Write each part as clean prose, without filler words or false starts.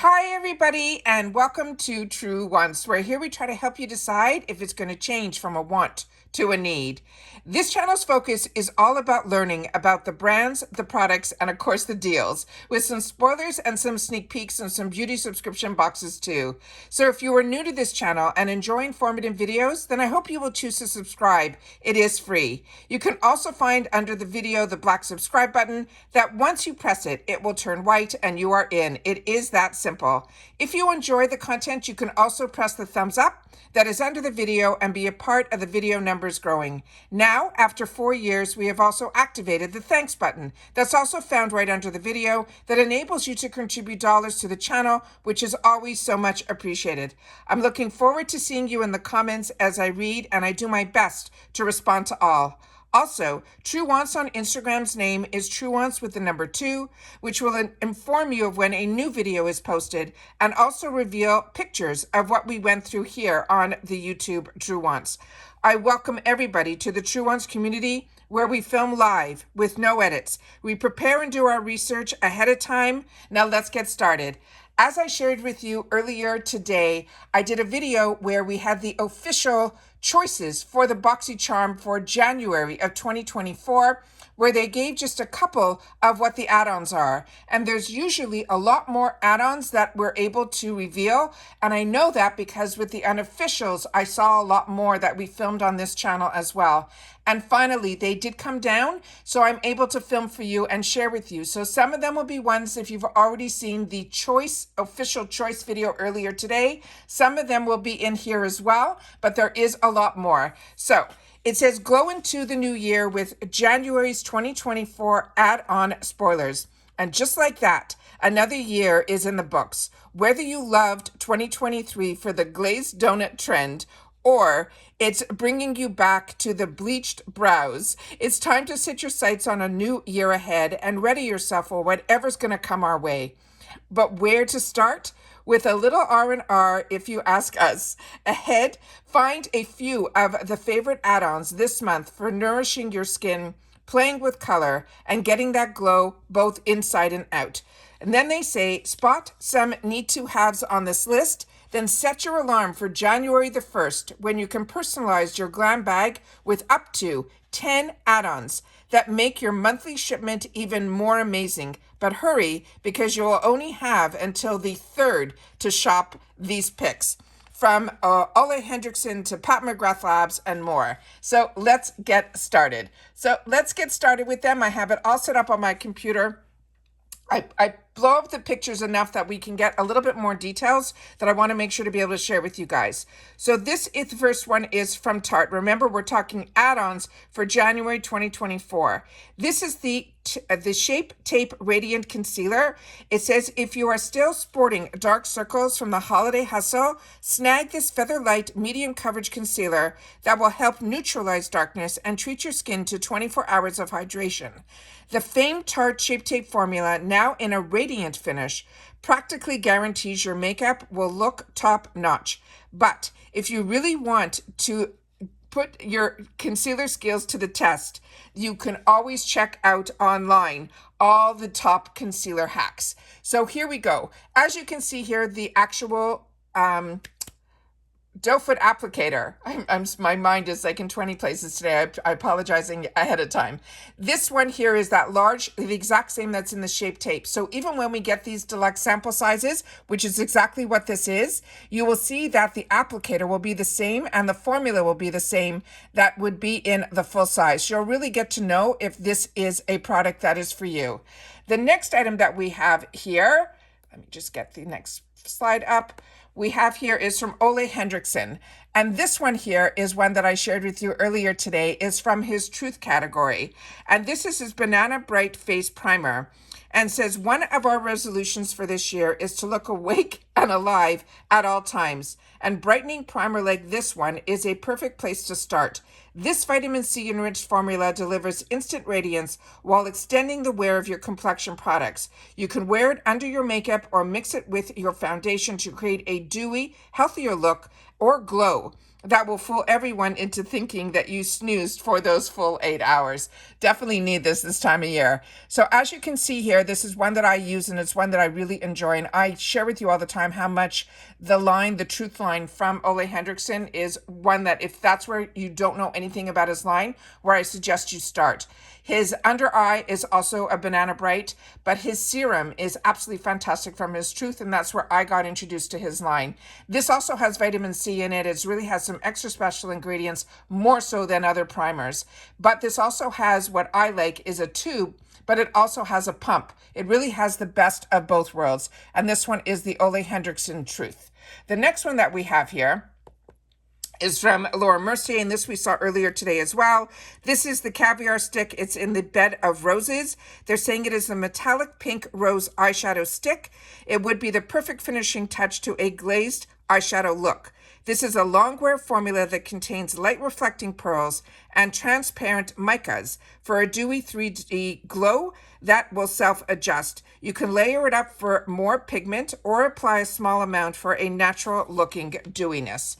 Hi, everybody, and welcome to Truewants, where here we try to help you decide if it's going to change from a want to a need. This channel's focus is all about learning about the brands, the products, and of course the deals, with some spoilers and some sneak peeks and some beauty subscription boxes too. So if you are new to this channel and enjoy informative videos, then I hope you will choose to subscribe. It is free. You can also find under the video the black subscribe button that once you press it, it will turn white and you are in. It is that simple. If you enjoy the content, you can also press the thumbs up that is under the video and be a part of the video numbers growing. Now, after 4 years, we have also activated the thanks button that's also found right under the video that enables you to contribute dollars to the channel, which is always so much appreciated. I'm looking forward to seeing you in the comments as I read, and I do my best to respond to all. Also, Truewants on Instagram's name is Truewants with the number 2, which will inform you of when a new video is posted and also reveal pictures of what we went through here on the YouTube Truewants. I welcome everybody to the Truewants community where we film live with no edits. We prepare and do our research ahead of time. Now let's get started. As I shared with you earlier today, I did a video where we had the official choices for the Boxycharm for January of 2024, where they gave just a couple of what the add-ons are. And there's usually a lot more add-ons that we're able to reveal. And I know that because with the unofficials, I saw a lot more that we filmed on this channel as well. And finally, they did come down, so I'm able to film for you and share with you. So some of them will be ones if you've already seen the official choice video earlier today. Some of them will be in here as well, but there is a lot more. So it says glow into the new year with January's 2024 add-on spoilers. And just like that, another year is in the books. Whether you loved 2023 for the glazed donut trend or it's bringing you back to the bleached brows, it's time to set your sights on a new year ahead and ready yourself for whatever's going to come our way. But where to start? With a little R&R, if you ask us. Ahead, find a few of the favorite add-ons this month for nourishing your skin, playing with color, and getting that glow both inside and out. And then they say, spot some need-to-haves on this list, then set your alarm for January the 1st when you can personalize your glam bag with up to 10 add-ons that make your monthly shipment even more amazing. But hurry, because you will only have until the 3rd to shop these picks. From Ole Hendrickson to Pat McGrath Labs and more. So let's get started. With them. I have it all set up on my computer. I blow up the pictures enough that we can get a little bit more details that I want to make sure to be able to share with you guys. So the first one is from Tarte. Remember, we're talking add-ons for January 2024. This is the Shape Tape Radiant Concealer. It says, if you are still sporting dark circles from the holiday hustle, snag this Feather Light medium coverage concealer that will help neutralize darkness and treat your skin to 24 hours of hydration. The famed Tarte Shape Tape formula, now in a radiant finish, practically guarantees your makeup will look top-notch. But if you really want to put your concealer skills to the test, you can always check out online all the top concealer hacks. So here we go. As you can see here, the actual doe foot applicator. My mind is like in 20 places today. I apologizing ahead of time. This one here is that large, the exact same that's in the Shape Tape. So even when we get these deluxe sample sizes, which is exactly what this is, you will see that the applicator will be the same and the formula will be the same that would be in the full size. You'll really get to know if this is a product that is for you. The next item that we have here, let me just get the next slide up. We have here is from Ole Hendrickson. And this one here is one that I shared with you earlier today, is from his Truth category. And this is his Banana Bright Face Primer. And says, one of our resolutions for this year is to look awake and alive at all times. And brightening primer like this one is a perfect place to start. This vitamin C enriched formula delivers instant radiance while extending the wear of your complexion products. You can wear it under your makeup or mix it with your foundation to create a dewy, healthier look or glow that will fool everyone into thinking that you snoozed for those full 8 hours. Definitely need this time of year. So as you can see here, this is one that I use and it's one that I really enjoy. And I share with you all the time how much the Truth line from Ole Hendrickson is one that if that's where you don't know anything about his line, where I suggest you start. His under eye is also a Banana Bright, but his serum is absolutely fantastic from his Truth, and that's where I got introduced to his line. This also has vitamin C in it. It really has some extra special ingredients, more so than other primers. But this also has what I like is a tube, but it also has a pump. It really has the best of both worlds. And this one is the Ole Hendrickson Truth. The next one that we have here is from Laura Mercier, and this we saw earlier today as well. This is the Caviar Stick. It's in the Bed of Roses. They're saying it is a metallic pink rose eyeshadow stick. It would be the perfect finishing touch to a glazed eyeshadow look. This is a long wear formula that contains light reflecting pearls and transparent micas for a dewy 3D glow that will self-adjust. You can layer it up for more pigment or apply a small amount for a natural looking dewiness.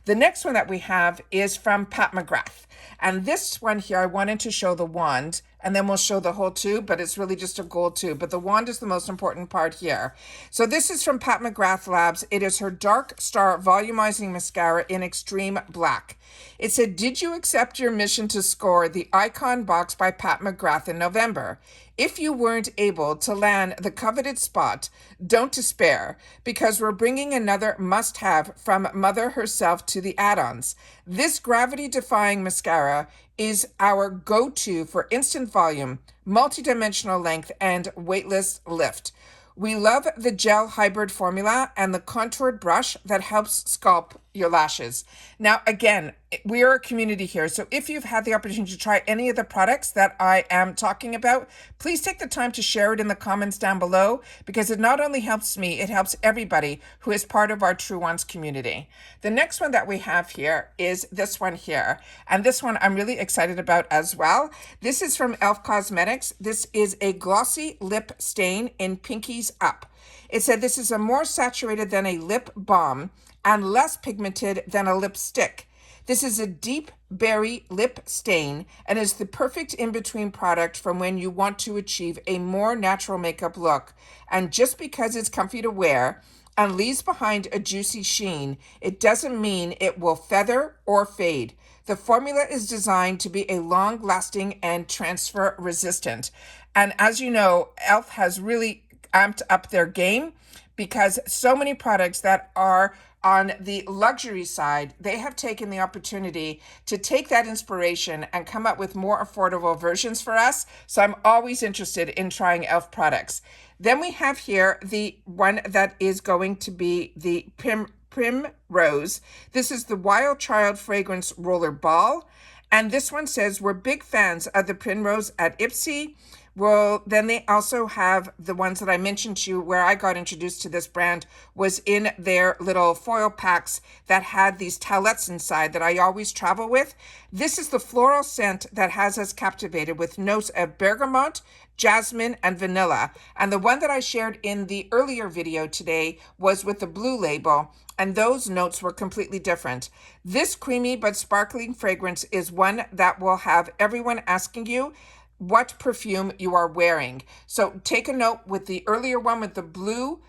The next one that we have is from Pat McGrath. And this one here, I wanted to show the wand, and then we'll show the whole tube, but it's really just a gold tube. But the wand is the most important part here. So this is from Pat McGrath Labs. It is her Dark Star Volumizing Mascara in Extreme Black. It said, did you accept your mission to score the Icon box by Pat McGrath in November? If you weren't able to land the coveted spot, don't despair, because we're bringing another must-have from Mother herself to the add-ons. This gravity-defying mascara is our go-to for instant volume, multi-dimensional length, and weightless lift. We love the gel hybrid formula and the contoured brush that helps sculpt your lashes. Now, again, we are a community here, so if you've had the opportunity to try any of the products that I am talking about, please take the time to share it in the comments down below, because it not only helps me, it helps everybody who is part of our Truewants community. The next one that we have here is this one here, and this one I'm really excited about as well. This is from e.l.f. Cosmetics. This is a glossy lip stain in Pinkies Up. It said this is a more saturated than a lip balm and less pigmented than a lipstick. This is a deep berry lip stain and is the perfect in-between product from when you want to achieve a more natural makeup look. And just because it's comfy to wear and leaves behind a juicy sheen, it doesn't mean it will feather or fade. The formula is designed to be a long-lasting and transfer resistant. And as you know, e.l.f. has really amped up their game, because so many products that are on the luxury side, they have taken the opportunity to take that inspiration and come up with more affordable versions for us. So I'm always interested in trying e.l.f. products. Then we have here the one that is going to be the Prim Rose. This is the Wild Child Fragrance Roller Ball. And this one says, we're big fans of the Primrose at IPSY. Well, then they also have the ones that I mentioned to you where I got introduced to this brand was in their little foil packs that had these towelettes inside that I always travel with. This is the floral scent that has us captivated with notes of bergamot, jasmine, and vanilla. And the one that I shared in the earlier video today was with the blue label, and those notes were completely different. This creamy but sparkling fragrance is one that will have everyone asking you what perfume you are wearing. So take a note with the earlier one with the blue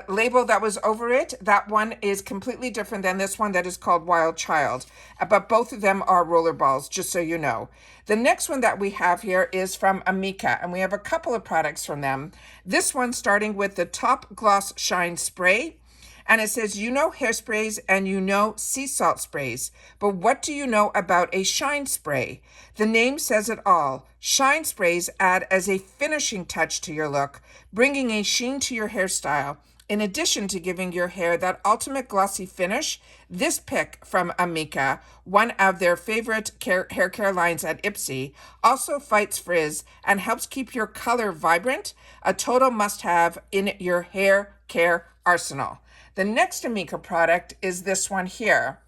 label that was over it. That one is completely different than this one that is called Wild Child. But both of them are roller balls, just so you know. The next one that we have here is from Amika, and we have a couple of products from them. This one starting with the Top Gloss Shine Spray. And it says, you know hairsprays and you know sea salt sprays, but what do you know about a shine spray? The name says it all. Shine sprays add as a finishing touch to your look, bringing a sheen to your hairstyle. In addition to giving your hair that ultimate glossy finish, this pick from Amika, one of their favorite hair care lines at IPSY, also fights frizz and helps keep your color vibrant, a total must-have in your hair care arsenal. The next Amika product is this one here.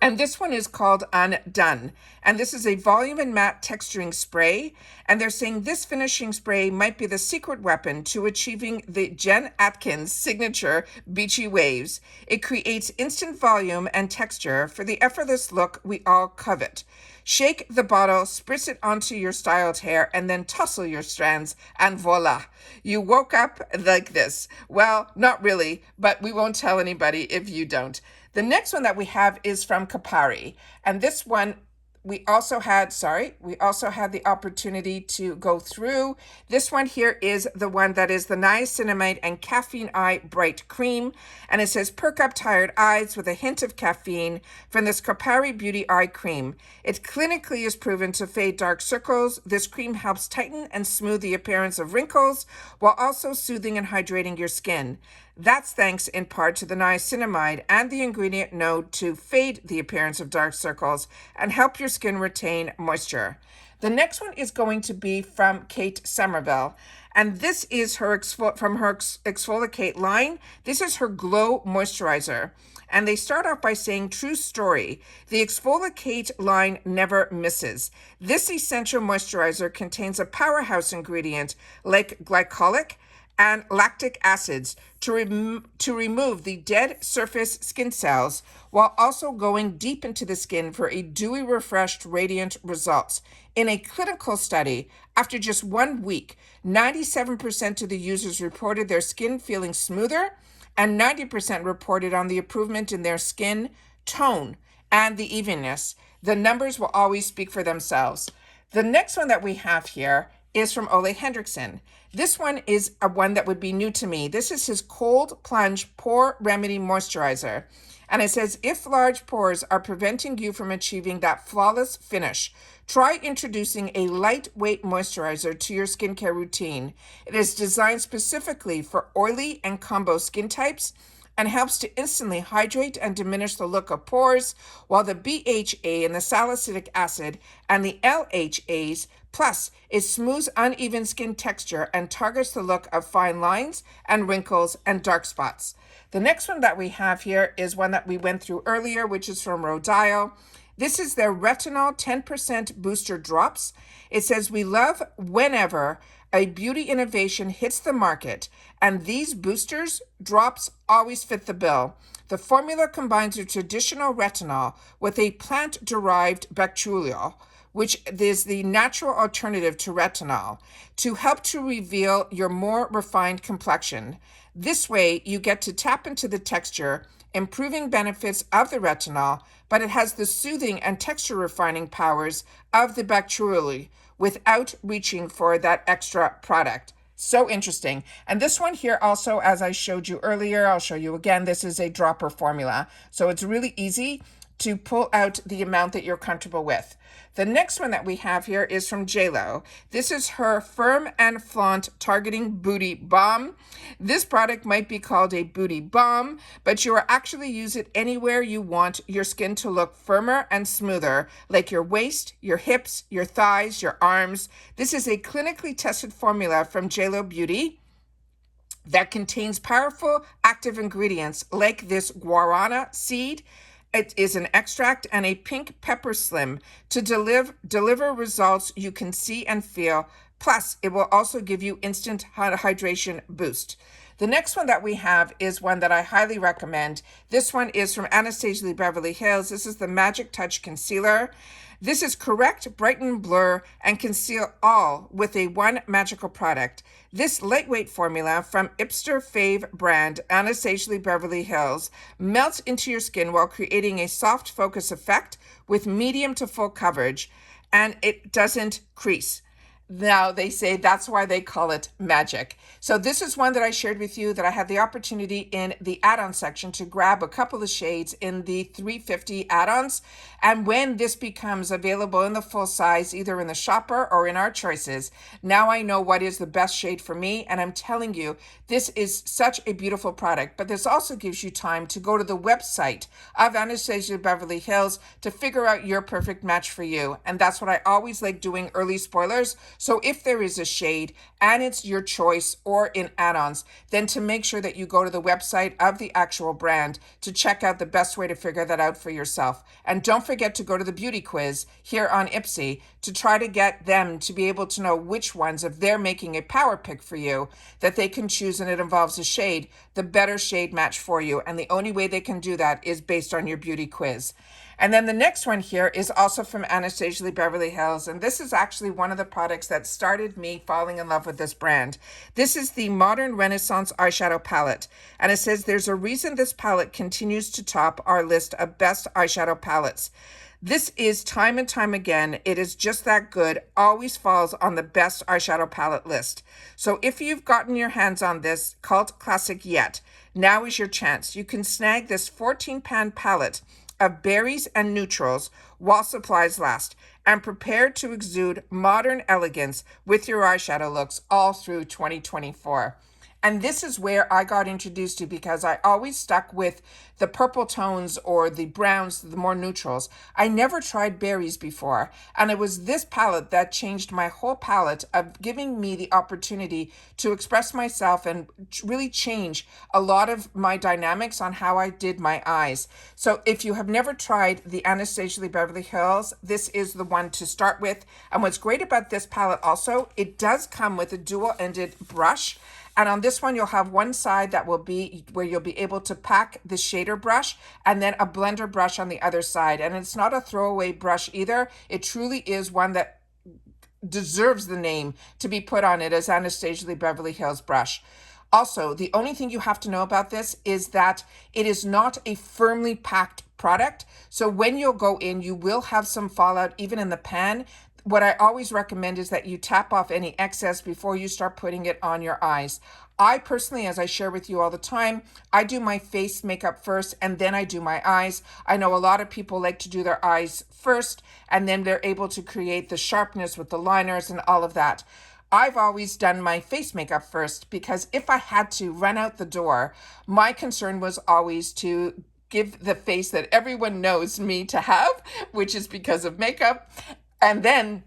And this one is called Undone. And this is a volume and matte texturing spray. And they're saying this finishing spray might be the secret weapon to achieving the Jen Atkins signature beachy waves. It creates instant volume and texture for the effortless look we all covet. Shake the bottle, spritz it onto your styled hair, and then tussle your strands, and voila, you woke up like this. Well, not really, but we won't tell anybody if you don't. The next one that we have is from Kari, and this one we also had the opportunity to go through. This one here is the one that is the niacinamide and caffeine eye bright cream, and it says perk up tired eyes with a hint of caffeine from this Kari Beauty eye cream. It clinically is proven to fade dark circles. This cream helps tighten and smooth the appearance of wrinkles while also soothing and hydrating your skin. That's thanks in part to the niacinamide and the ingredient known to fade the appearance of dark circles and help your skin retain moisture. The next one is going to be from Kate Somerville, and this is from her Exfoliate line. This is her Glow Moisturizer. And they start off by saying, true story, the Exfoliate line never misses. This essential moisturizer contains a powerhouse ingredient like glycolic and lactic acids to remove the dead surface skin cells while also going deep into the skin for a dewy, refreshed, radiant results. In a clinical study, after just 1 week, 97% of the users reported their skin feeling smoother, and 90% reported on the improvement in their skin tone and the evenness. The numbers will always speak for themselves. The next one that we have here is from Ole Hendrickson. This one is a one that would be new to me. This is his Cold Plunge Pore Remedy Moisturizer. And it says, if large pores are preventing you from achieving that flawless finish, try introducing a lightweight moisturizer to your skincare routine. It is designed specifically for oily and combo skin types and helps to instantly hydrate and diminish the look of pores, while the BHA and the salicylic acid and the LHAs plus it smooths uneven skin texture and targets the look of fine lines and wrinkles and dark spots. The next one that we have here is one that we went through earlier, which is from Rodi. This is their Retinol 10% Booster Drops. It says, we love whenever a beauty innovation hits the market, and these boosters drops always fit the bill. The formula combines a traditional retinol with a plant-derived bacterial, which is the natural alternative to retinol, to help to reveal your more refined complexion. This way, you get to tap into the texture, improving benefits of the retinol, but it has the soothing and texture refining powers of the bacterial without reaching for that extra product. So interesting. And this one here also, as I showed you earlier, I'll show you again, this is a dropper formula. So it's really easy to pull out the amount that you're comfortable with. The next one that we have here is from JLo. This is her Firm and Flaunt Targeting Booty Balm. This product might be called a booty balm, but you will actually use it anywhere you want your skin to look firmer and smoother, like your waist, your hips, your thighs, your arms. This is a clinically tested formula from JLo Beauty that contains powerful active ingredients like this guarana seed. It is an extract and a pink pepper slim to deliver results you can see and feel. Plus, it will also give you instant hydration boost. The next one that we have is one that I highly recommend. This one is from Anastasia Beverly Hills. This is the Magic Touch Concealer. This is correct, brighten, blur, and conceal all with a one magical product. This lightweight formula from Ipster Fave brand Anastasia Beverly Hills melts into your skin while creating a soft focus effect with medium to full coverage, and it doesn't crease. Now, they say that's why they call it magic. So this is one that I shared with you that I had the opportunity in the add-on section to grab a couple of shades in the 350 add-ons. And when this becomes available in the full size, either in the shopper or in our choices, now I know what is the best shade for me. And I'm telling you, this is such a beautiful product. But this also gives you time to go to the website of Anastasia Beverly Hills to figure out your perfect match for you. And that's what I always like doing, early spoilers, So if there is a shade and it's your choice or in add-ons, then to make sure that you go to the website of the actual brand to check out the best way to figure that out for yourself. And don't forget to go to the beauty quiz here on IPSY to try to get them to be able to know which ones, if they're making a power pick for you, that they can choose and it involves a shade, the better shade match for you. And the only way they can do that is based on your beauty quiz. And then the next one here is also from Anastasia Beverly Hills. And this is actually one of the products that started me falling in love with this brand. This is the Modern Renaissance Eyeshadow Palette. And it says there's a reason this palette continues to top our list of best eyeshadow palettes. This is time and time again, it is just that good, always falls on the best eyeshadow palette list. So if you've gotten your hands on this cult classic yet, now is your chance. You can snag this 14-pan palette of berries and neutrals while supplies last, and prepare to exude modern elegance with your eyeshadow looks all through 2024. And this is where I got introduced to, because I always stuck with the purple tones or the browns, the more neutrals. I never tried berries before. And it was this palette that changed my whole palette, of giving me the opportunity to express myself and really change a lot of my dynamics on how I did my eyes. So if you have never tried the Anastasia Beverly Hills, this is the one to start with. And what's great about this palette also, it does come with a dual-ended brush. And on this one, you'll have one side that will be where you'll be able to pack the shader brush, and then a blender brush on the other side. And it's not a throwaway brush either. It truly is one that deserves the name to be put on it as Anastasia Beverly Hills brush. Also, the only thing you have to know about this is that it is not a firmly packed product. So when you'll go in, you will have some fallout even in the pan. What I always recommend is that you tap off any excess before you start putting it on your eyes. I personally, as I share with you all the time, I do my face makeup first and then I do my eyes. I know a lot of people like to do their eyes first and then they're able to create the sharpness with the liners and all of that. I've always done my face makeup first, because if I had to run out the door, my concern was always to give the face that everyone knows me to have, which is because of makeup. And then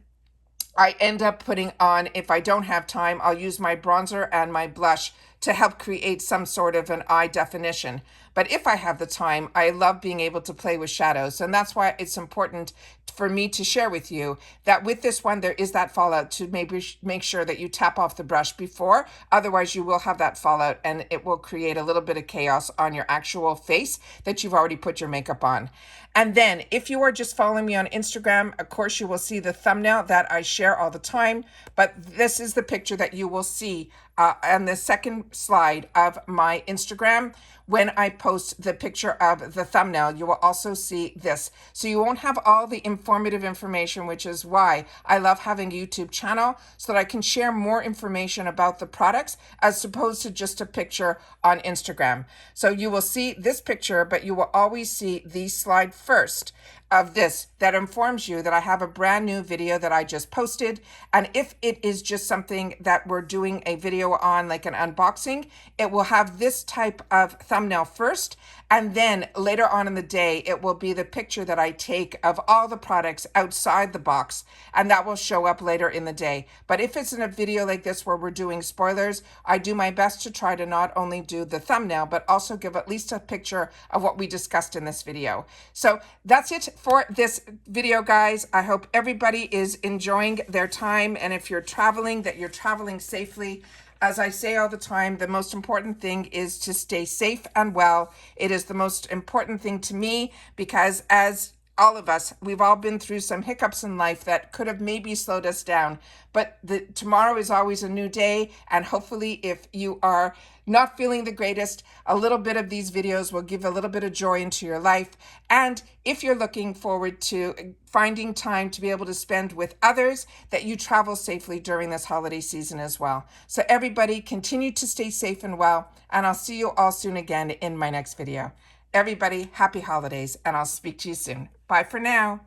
I end up putting on, if I don't have time, I'll use my bronzer and my blush to help create some sort of an eye definition. But if I have the time, I love being able to play with shadows. And that's why it's important for me to share with you that with this one, there is that fallout, to maybe make sure that you tap off the brush before. Otherwise, you will have that fallout and it will create a little bit of chaos on your actual face that you've already put your makeup on. And then if you are just following me on Instagram, of course, you will see the thumbnail that I share all the time. But this is the picture that you will see on the second slide of my Instagram. When I post the picture of the thumbnail, you will also see this. So you won't have all the informative information, which is why I love having a YouTube channel, so that I can share more information about the products as opposed to just a picture on Instagram. So you will see this picture, but you will always see the slide first of this that informs you that I have a brand new video that I just posted. And if it is just something that we're doing a video on, like an unboxing, it will have this type of thumbnail first. And then later on in the day, it will be the picture that I take of all the products outside the box, and that will show up later in the day. But if it's in a video like this where we're doing spoilers, I do my best to try to not only do the thumbnail, but also give at least a picture of what we discussed in this video. So that's it for this video, guys. I hope everybody is enjoying their time, and if you're traveling, that you're traveling safely. As I say all the time, the most important thing is to stay safe and well. It is the most important thing to me, because as all of us, we've all been through some hiccups in life that could have maybe slowed us down. But tomorrow is always a new day. And hopefully, if you are not feeling the greatest, a little bit of these videos will give a little bit of joy into your life. And if you're looking forward to finding time to be able to spend with others, that you travel safely during this holiday season as well. So everybody, continue to stay safe and well. And I'll see you all soon again in my next video. Everybody, happy holidays, and I'll speak to you soon. Bye for now.